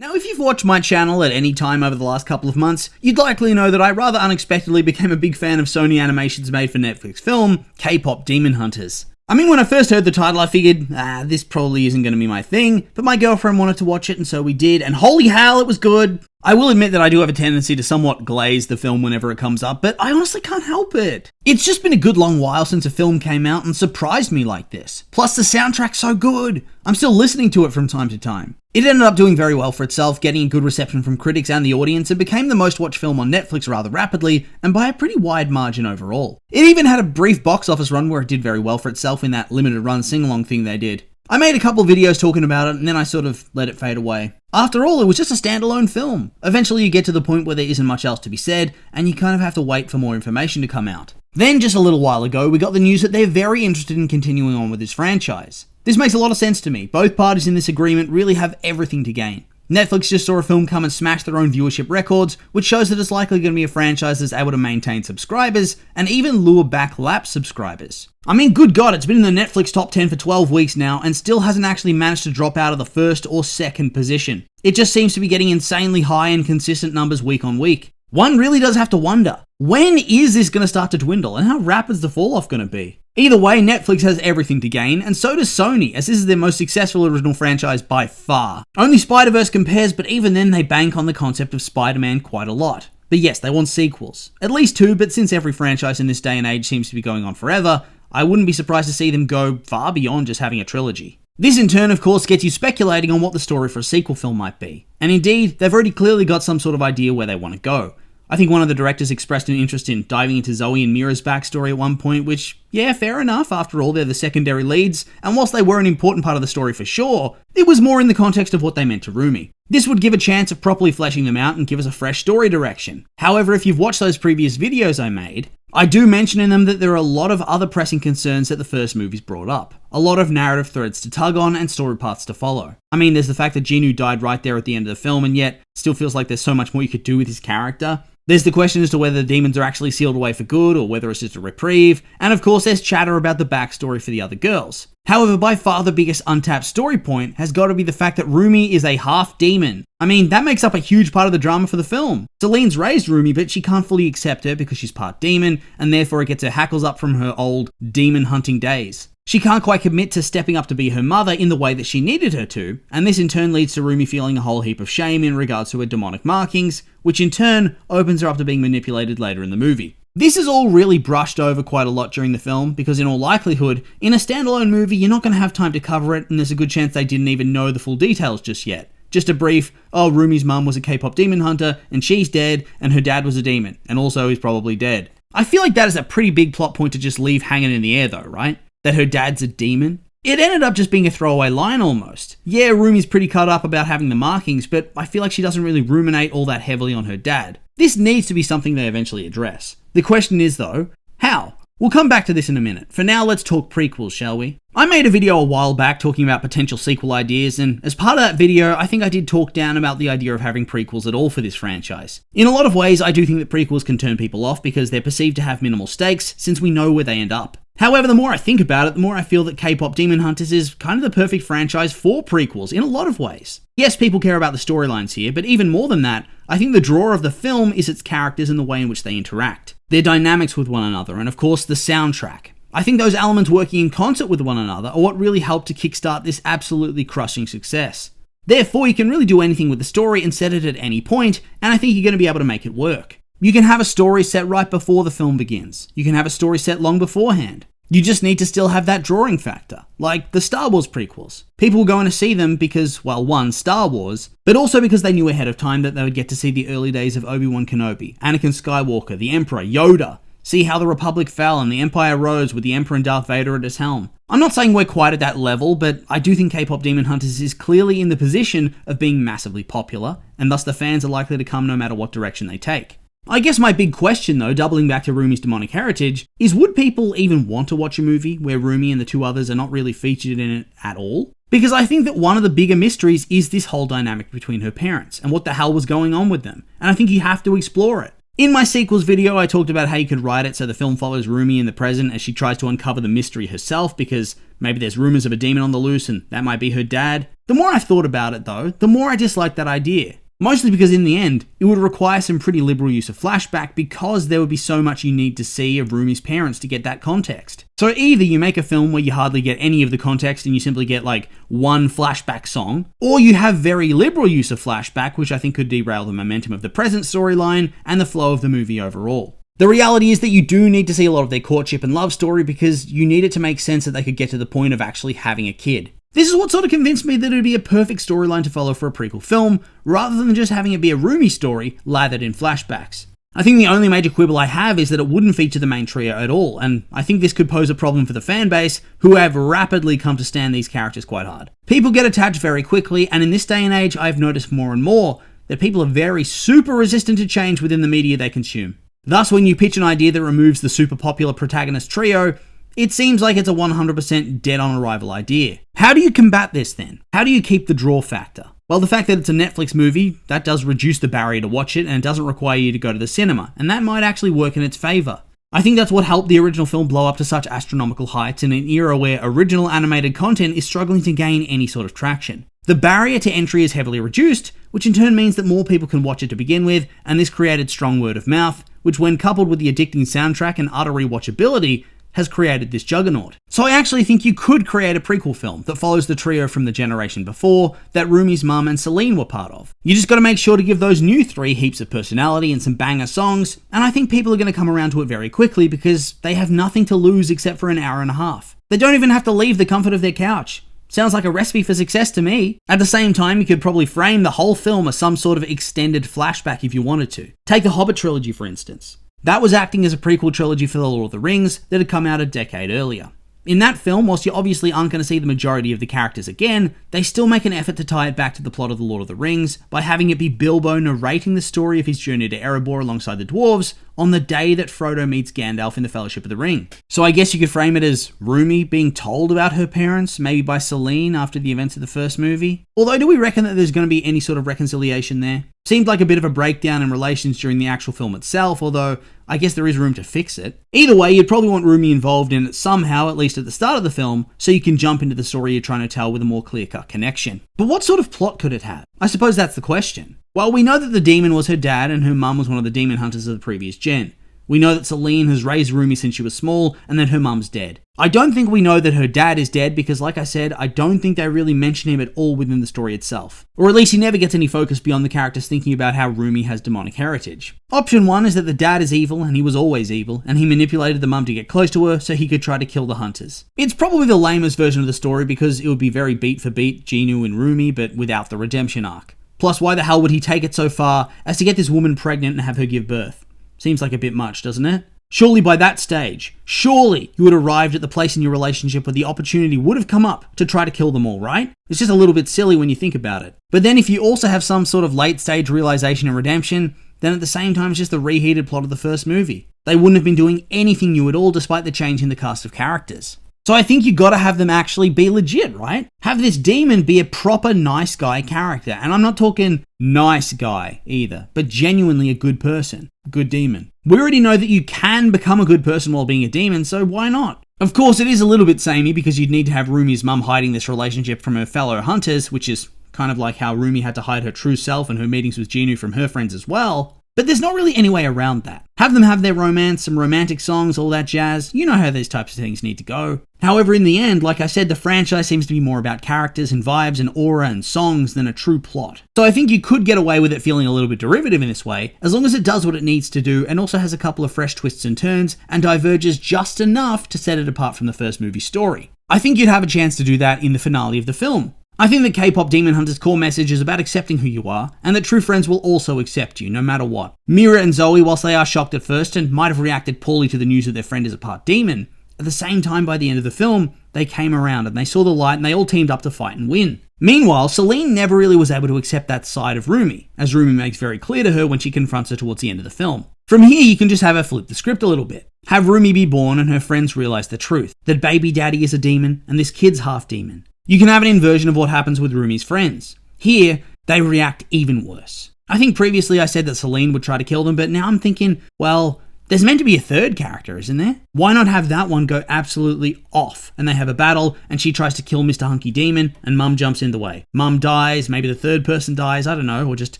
Now, if you've watched my channel at any time over the last couple of months, you'd likely know that I rather unexpectedly became a big fan of Sony Animation's made-for-Netflix film, KPop Demon Hunters. I mean, when I first heard the title, I figured, this probably isn't going to be my thing, but my girlfriend wanted to watch it, and so we did, and holy hell, it was good! I will admit that I do have a tendency to somewhat glaze the film whenever it comes up, but I honestly can't help it. It's just been a good long while since a film came out and surprised me like this. Plus, the soundtrack's so good! I'm still listening to it from time to time. It ended up doing very well for itself, getting a good reception from critics and the audience, and became the most watched film on Netflix rather rapidly, and by a pretty wide margin overall. It even had a brief box office run where it did very well for itself in that limited run sing-along thing they did. I made a couple videos talking about it, and then I sort of let it fade away. After all, it was just a standalone film. Eventually you get to the point where there isn't much else to be said, and you kind of have to wait for more information to come out. Then, just a little while ago, we got the news that they're very interested in continuing on with this franchise. This makes a lot of sense to me. Both parties in this agreement really have everything to gain. Netflix just saw a film come and smash their own viewership records, which shows that it's likely going to be a franchise that's able to maintain subscribers, and even lure back lapsed subscribers. I mean, good God, it's been in the Netflix top 10 for 12 weeks now, and still hasn't actually managed to drop out of the first or second position. It just seems to be getting insanely high and consistent numbers week on week. One really does have to wonder, when is this going to start to dwindle, and how rapid is the fall-off going to be? Either way, Netflix has everything to gain, and so does Sony, as this is their most successful original franchise by far. Only Spider-Verse compares, but even then they bank on the concept of Spider-Man quite a lot. But yes, they want sequels. At least two, but since every franchise in this day and age seems to be going on forever, I wouldn't be surprised to see them go far beyond just having a trilogy. This in turn, of course, gets you speculating on what the story for a sequel film might be. And indeed, they've already clearly got some sort of idea where they want to go. I think one of the directors expressed an interest in diving into Zoey and Mira's backstory at one point, which, yeah, fair enough, after all, they're the secondary leads, and whilst they were an important part of the story for sure, it was more in the context of what they meant to Rumi. This would give a chance of properly fleshing them out and give us a fresh story direction. However, if you've watched those previous videos I made, I do mention in them that there are a lot of other pressing concerns that the first movie's brought up. A lot of narrative threads to tug on and story paths to follow. I mean, there's the fact that Jinu died right there at the end of the film, and yet still feels like there's so much more you could do with his character. There's the question as to whether the demons are actually sealed away for good, or whether it's just a reprieve, and of course there's chatter about the backstory for the other girls. However, by far the biggest untapped story point has got to be the fact that Rumi is a half demon. I mean, that makes up a huge part of the drama for the film. Celine's raised Rumi, but she can't fully accept her because she's part demon, and therefore it gets her hackles up from her old demon hunting days. She can't quite commit to stepping up to be her mother in the way that she needed her to, and this in turn leads to Rumi feeling a whole heap of shame in regards to her demonic markings, which in turn opens her up to being manipulated later in the movie. This is all really brushed over quite a lot during the film, because in all likelihood, in a standalone movie you're not going to have time to cover it, and there's a good chance they didn't even know the full details just yet. Just a brief, oh, Rumi's mum was a K-pop demon hunter, and she's dead, and her dad was a demon, and also he's probably dead. I feel like that is a pretty big plot point to just leave hanging in the air though, right? That her dad's a demon? It ended up just being a throwaway line almost. Yeah, Rumi's pretty cut up about having the markings, but I feel like she doesn't really ruminate all that heavily on her dad. This needs to be something they eventually address. The question is though, how? We'll come back to this in a minute. For now, let's talk prequels, shall we? I made a video a while back talking about potential sequel ideas, and as part of that video, I think I did talk down about the idea of having prequels at all for this franchise. In a lot of ways, I do think that prequels can turn people off because they're perceived to have minimal stakes, since we know where they end up. However, the more I think about it, the more I feel that KPop Demon Hunters is kind of the perfect franchise for prequels in a lot of ways. Yes, people care about the storylines here, but even more than that, I think the draw of the film is its characters and the way in which they interact. Their dynamics with one another, and of course the soundtrack. I think those elements working in concert with one another are what really helped to kickstart this absolutely crushing success. Therefore, you can really do anything with the story and set it at any point, and I think you're going to be able to make it work. You can have a story set right before the film begins. You can have a story set long beforehand. You just need to still have that drawing factor, like the Star Wars prequels. People were going to see them because, well, one, Star Wars, but also because they knew ahead of time that they would get to see the early days of Obi-Wan Kenobi, Anakin Skywalker, the Emperor, Yoda, see how the Republic fell and the Empire rose with the Emperor and Darth Vader at its helm. I'm not saying we're quite at that level, but I do think KPop Demon Hunters is clearly in the position of being massively popular, and thus the fans are likely to come no matter what direction they take. I guess my big question though, doubling back to Rumi's demonic heritage, is would people even want to watch a movie where Rumi and the two others are not really featured in it at all? Because I think that one of the bigger mysteries is this whole dynamic between her parents, and what the hell was going on with them, and I think you have to explore it. In my sequels video, I talked about how you could write it so the film follows Rumi in the present as she tries to uncover the mystery herself, because maybe there's rumors of a demon on the loose and that might be her dad. The more I've thought about it though, the more I dislike that idea. Mostly because in the end, it would require some pretty liberal use of flashback because there would be so much you need to see of Rumi's parents to get that context. So either you make a film where you hardly get any of the context and you simply get like one flashback song, or you have very liberal use of flashback, which I think could derail the momentum of the present storyline and the flow of the movie overall. The reality is that you do need to see a lot of their courtship and love story because you need it to make sense that they could get to the point of actually having a kid. This is what sort of convinced me that it would be a perfect storyline to follow for a prequel film, rather than just having it be a Rumi story lathered in flashbacks. I think the only major quibble I have is that it wouldn't feature the main trio at all, and I think this could pose a problem for the fanbase, who have rapidly come to stand these characters quite hard. People get attached very quickly, and in this day and age I've noticed more and more that people are very super resistant to change within the media they consume. Thus, when you pitch an idea that removes the super popular protagonist trio, it seems like it's a 100% dead-on-arrival idea. How do you combat this then? How do you keep the draw factor? Well, the fact that it's a Netflix movie, that does reduce the barrier to watch it, and it doesn't require you to go to the cinema, and that might actually work in its favour. I think that's what helped the original film blow up to such astronomical heights in an era where original animated content is struggling to gain any sort of traction. The barrier to entry is heavily reduced, which in turn means that more people can watch it to begin with, and this created strong word of mouth, which when coupled with the addicting soundtrack and utter rewatchability, has created this juggernaut. So I actually think you could create a prequel film that follows the trio from the generation before that Rumi's mum and Celine were part of. You just gotta make sure to give those new three heaps of personality and some banger songs, and I think people are gonna come around to it very quickly because they have nothing to lose except for an hour and a half. They don't even have to leave the comfort of their couch. Sounds like a recipe for success to me. At the same time, you could probably frame the whole film as some sort of extended flashback if you wanted to. Take the Hobbit trilogy for instance. That was acting as a prequel trilogy for The Lord of the Rings that had come out a decade earlier. In that film, whilst you obviously aren't going to see the majority of the characters again, they still make an effort to tie it back to the plot of The Lord of the Rings by having it be Bilbo narrating the story of his journey to Erebor alongside the dwarves on the day that Frodo meets Gandalf in the Fellowship of the Ring. So I guess you could frame it as Rumi being told about her parents, maybe by Celine after the events of the first movie. Although, do we reckon that there's going to be any sort of reconciliation there? Seemed like a bit of a breakdown in relations during the actual film itself, although I guess there is room to fix it. Either way, you'd probably want Rumi involved in it somehow, at least at the start of the film, so you can jump into the story you're trying to tell with a more clear-cut connection. But what sort of plot could it have? I suppose that's the question. Well, we know that the demon was her dad and her mum was one of the demon hunters of the previous gen. We know that Celine has raised Rumi since she was small and that her mum's dead. I don't think we know that her dad is dead because, like I said, I don't think they really mention him at all within the story itself. Or at least he never gets any focus beyond the characters thinking about how Rumi has demonic heritage. Option 1 is that the dad is evil and he was always evil and he manipulated the mum to get close to her so he could try to kill the hunters. It's probably the lamest version of the story because it would be very beat for beat Jinu and Rumi but without the redemption arc. Plus, why the hell would he take it so far as to get this woman pregnant and have her give birth? Seems like a bit much, doesn't it? Surely by that stage, surely you had arrived at the place in your relationship where the opportunity would have come up to try to kill them all, right? It's just a little bit silly when you think about it. But then if you also have some sort of late stage realization and redemption, then at the same time it's just the reheated plot of the first movie. They wouldn't have been doing anything new at all despite the change in the cast of characters. So I think you gotta have them actually be legit, right? Have this demon be a proper nice guy character. And I'm not talking nice guy either, but genuinely a good person, a good demon. We already know that you can become a good person while being a demon, so why not? Of course, it is a little bit samey because you'd need to have Rumi's mum hiding this relationship from her fellow hunters, which is kind of like how Rumi had to hide her true self and her meetings with Jinu from her friends as well. But there's not really any way around that. Have them have their romance, some romantic songs, all that jazz. You know how these types of things need to go. However, in the end, like I said, the franchise seems to be more about characters and vibes and aura and songs than a true plot. So I think you could get away with it feeling a little bit derivative in this way, as long as it does what it needs to do and also has a couple of fresh twists and turns and diverges just enough to set it apart from the first movie story. I think you'd have a chance to do that in the finale of the film. I think that KPop Demon Hunters' core message is about accepting who you are, and that true friends will also accept you, no matter what. Mira and Zoey, whilst they are shocked at first and might have reacted poorly to the news that their friend is a part demon, at the same time by the end of the film, they came around and they saw the light and they all teamed up to fight and win. Meanwhile, Celine never really was able to accept that side of Rumi, as Rumi makes very clear to her when she confronts her towards the end of the film. From here, you can just have her flip the script a little bit. Have Rumi be born and her friends realize the truth, that baby daddy is a demon and this kid's half demon. You can have an inversion of what happens with Rumi's friends. Here, they react even worse. I think previously I said that Celine would try to kill them, but now I'm thinking, well, there's meant to be a third character, isn't there? Why not have that one go absolutely off and they have a battle and she tries to kill Mr. Hunky Demon and Mum jumps in the way. Mum dies, maybe the third person dies, I don't know, or just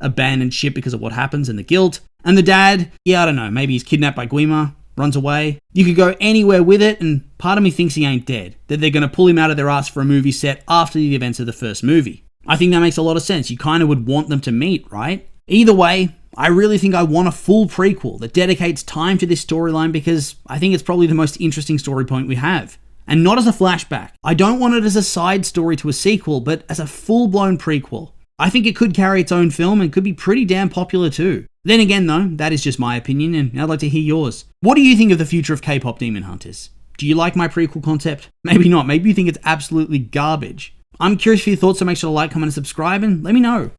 abandoned ship because of what happens and the guilt. And the dad, yeah, I don't know, maybe he's kidnapped by Guima, runs away. You could go anywhere with it, and part of me thinks he ain't dead, that they're going to pull him out of their ass for a movie set after the events of the first movie. I think that makes a lot of sense. You kind of would want them to meet, right? Either way, I really think I want a full prequel that dedicates time to this storyline because I think it's probably the most interesting story point we have. And not as a flashback. I don't want it as a side story to a sequel, but as a full-blown prequel. I think it could carry its own film and could be pretty damn popular too. Then again though, that is just my opinion and I'd like to hear yours. What do you think of the future of K-Pop Demon Hunters? Do you like my prequel concept? Maybe not, maybe you think it's absolutely garbage. I'm curious for your thoughts, so make sure to like, comment and subscribe and let me know.